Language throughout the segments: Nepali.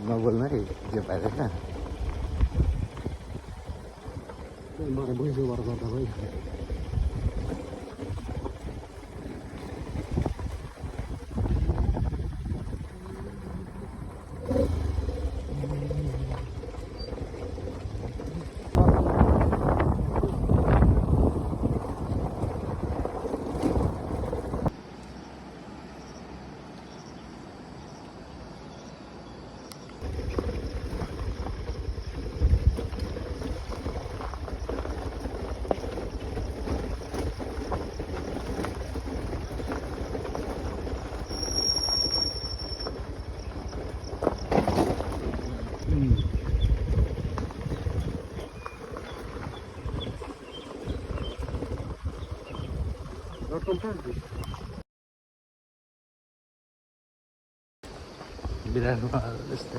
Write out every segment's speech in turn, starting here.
नबोल्नु है जे पाइरहेछ मलाई बुझ्नु गर्दा भयो बिरानो जस्तै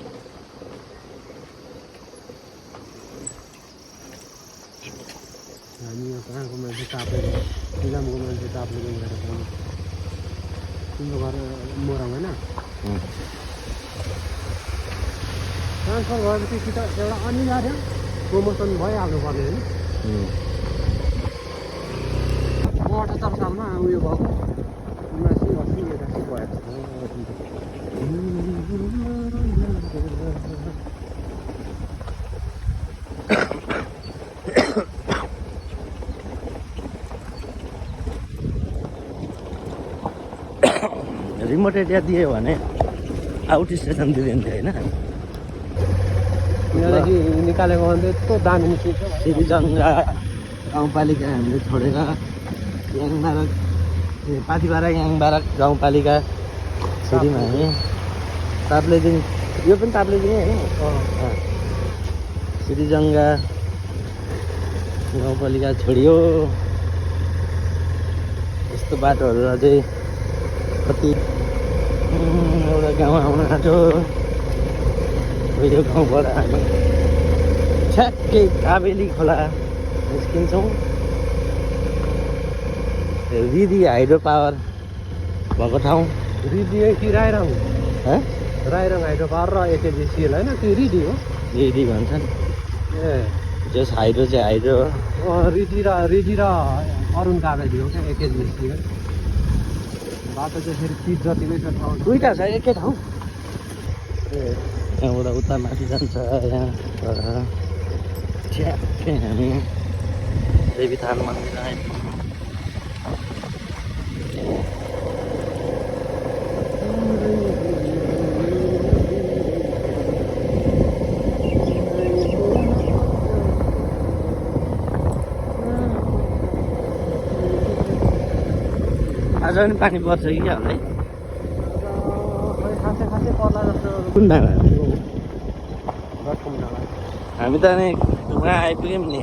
हामी यहाँ कहाँको मान्छे ताप्ले इलामको मान्छे ताप्ले पनि गरेर पाउनु तिम्रो घर मोरङ होइन ट्रान्सफर भएपछि कि त एउटा अनिवार्य प्रमोसन भइहाल्नु पर्ने होइन 78 सालमा उयो भएको 79 80 भएको रिमोट एरिया दियो भने आउट स्टेसन दिँदैन थियो होइन यहाँदेखि निकालेको भने यस्तो दामी निस्किन्छ सिरिजङ्गा गाउँपालिका हामीले छोडेर याङबारक पाथिबारा याङबारक गाउँपालिका सिरीमा हामी ताप्लेजुङ यो पनि ताप्लेजुङै होइन सिरिजङ्गा गाउँपालिका छोडियो यस्तो बाटोहरू अझै कति एउटा गाउँ आउन आँट्यो यो गाउँबाट हामी ठ्याक्कै काबेली खोला निस्किन्छौँ रिदी हाइड्रो पावर भएको ठाउँ रिदी कि राइरङ राइरङ हाइड्रो पावर र एचएलजिसिएल होइन त्यो रिदी हो रिदी भन्छन् ए जस हाइड्रो चाहिँ हाइड्रो हो रिदी र अरुण काबेली हो क्या एचएलजिसिएल बाटो चाहिँ फेरि 30 जति नै छ ठाउँ दुईवटा छ एकै ठाउँ ए यहाँबाट उता माथि जान्छ यहाँ ठ्याक्कै हामी देवीथान मन्दिर आइपुग्यौँ आज पनि पानी पर्छ कि हाल्दै खासै पर्ला जस्तो कुन डाँडा गटकुम डाँडा हामी त नि उहाँ आइपुग्यौँ नि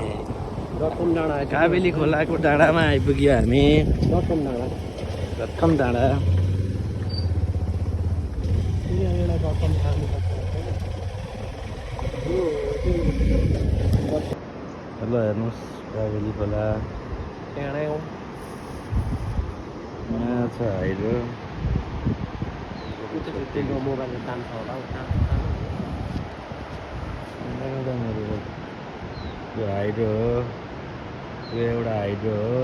गटकुम डाँडा काबेली खोलाको डाँडामा आइपुग्यो हामी गटकुम डाँडा घटकम डाँडा एउटा गटकुम खानुपर्छ हेलो हेर्नुहोस् काबेली खोला त्यहाँ हो यहाँ छ हाइड्रो त्यतिको मोबाइलले तान्छ होला यो हाइड्रो हो यो एउटा हाइड्रो हो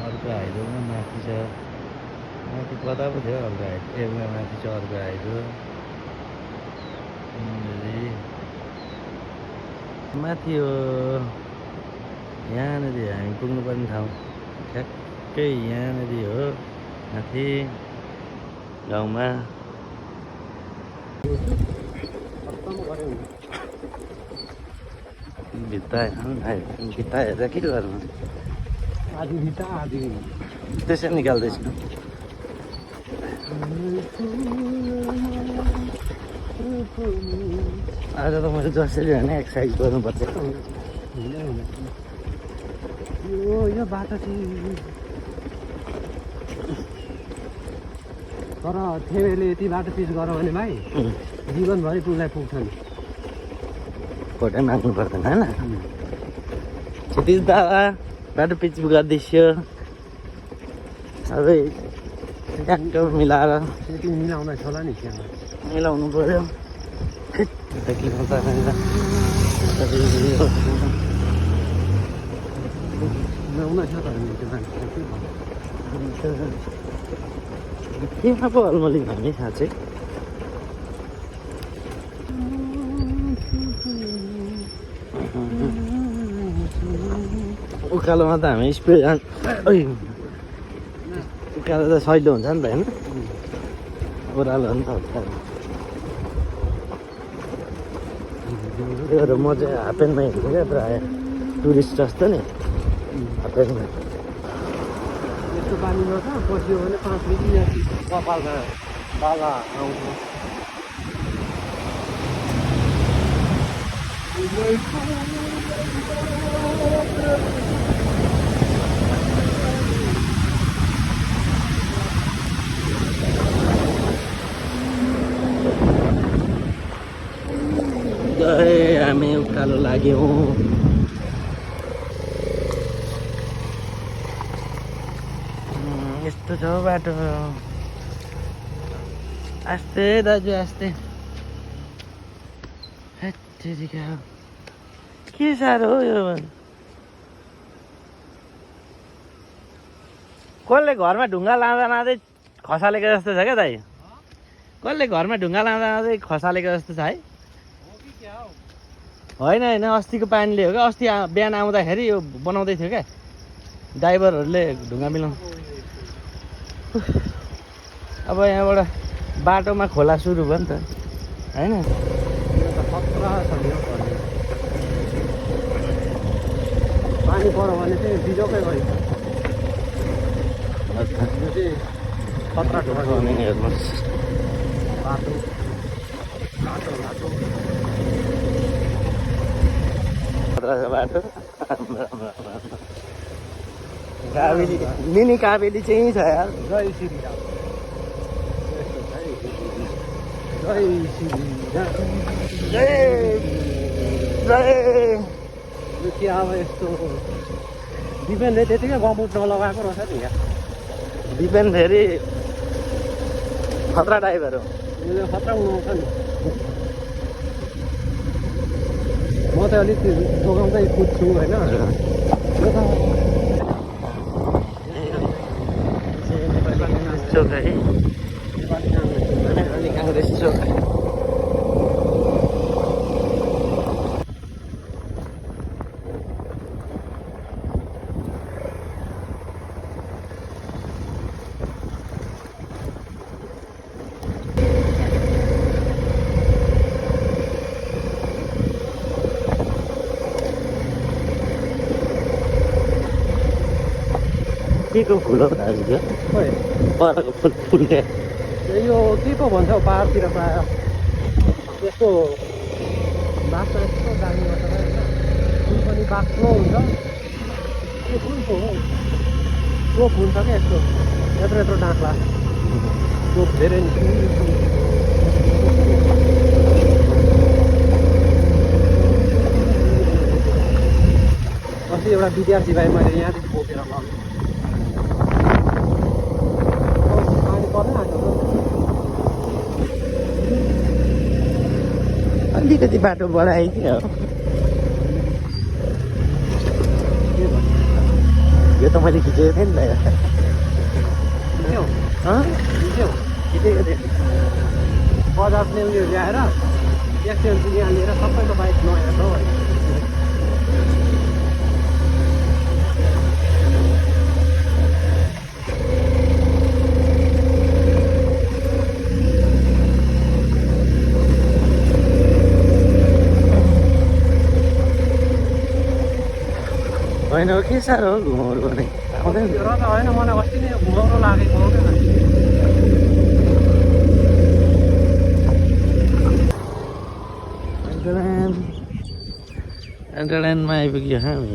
अर्को हाइड्रोमा माथि छ माथि कता पो थियो अर्को हाइड्रो एउटा माथि छ अर्को हाइड्रो माथि हो यहाँनिर हामी पुग्नुपर्ने ठाउँ ठ्याक्कै यहाँनिर हो माथि गाउँमा भित्ता हेरेर के गर्नु आधी भित्ता आधी त्यसै निकाल्दैछु आज त मैले जसरी होइन एक्सर्साइज गर्नुपर्छ यो बाटो चाहिँ तर थेवेले यति बाटो पिच गऱ्यो भने भाइ जीवनभरि पुग्छ नि फोटो माग्नु पर्दैन होइन क्षतिज दादा बाटो पिच गर्दैछियो सबै ट्याक्टर मिलाएर त्यति मिलाउँदैछ होला नि त्यहाँ मिलाउनु पऱ्यो के पो अलमली भन्ने थाहा चाहिँ उकालोमा त हामी स्पिड उकालो त सहिलो हुन्छ नि त होइन ओह्रालो हो नि त उकालो त्यो भएर म चाहिँ हाफ प्यान्टमा हिँड्छु क्या प्रायः टुरिस्ट जस्तो नि हाफ प्यान्टमा यस्तो पानीमा त पस्यो भने 5 मिनट कपालमा बाला आउँछ हामी उकालो लाग्यौँ यस्तो छ बाटो आस्ते दाजु आस्ते हेत्तेरिका के साह्रो हो यो कसले घरमा ढुङ्गा लाँदा लाँदै खसालेको जस्तो छ क्या दाइ कसले घरमा ढुङ्गा लाँदा लाँदै खसालेको जस्तो छ है होइन होइन अस्तिको पानीले हो क्या अस्ति बिहान आउँदाखेरि यो बनाउँदै थियो क्या ड्राइभरहरूले ढुङ्गा मिलाउनु अब यहाँबाट बाटोमा खोला सुरु भयो नि त होइन पानी पऱ्यो भने चाहिँ बिजोकै गयो खतरा हेर्नुहोस् बाटो बाटो बाटो बाटो काबेली मिनी काबेली चाहिँ छ यार जय श्रीराम जय श्रीराम जय जय यो के अब यस्तो दिपेनले त्यतिकै गम्बुट नलगाएको रहेछ नि यहाँ दिपेन फेरि खतरा ड्राइभर हो यो खतरा उडाउँछ नि म त अलिक जोगाउँदै कुद्छु होइन चोक है काङ्ग्रेस चोक के को फुल हो दाजु त्यो परको फुल फुल्ने यो के को भन्छ पाहाडतिर प्रायः यस्तो बाख्रा यस्तो दामी गर्छ फुल पनि बाक्लो हुन्छ यो फुलको हो चोक हुन्छ क्या यस्तो यत्रो यत्रो डाँक्ला चोक धेरै अस्ति एउटा विद्यार्थी भाइ मैले यहाँदेखि बोकेर लगेँ अलिकति बाटो बढाइदियो यो त मैले खिचेको थिएँ नि त खिचेको थिएँ बजाजले उयो ल्याएर एक्सचेन्ज यहाँ लिएर सबैको बाइक नयाँ छ होइन के साह्रो हो घुमाउनु भने आउँदैन र त होइन मलाई अस्ति नै घुमाउनु लागेको हो क्या एन्टरटेनमा आइपुग्यो हामी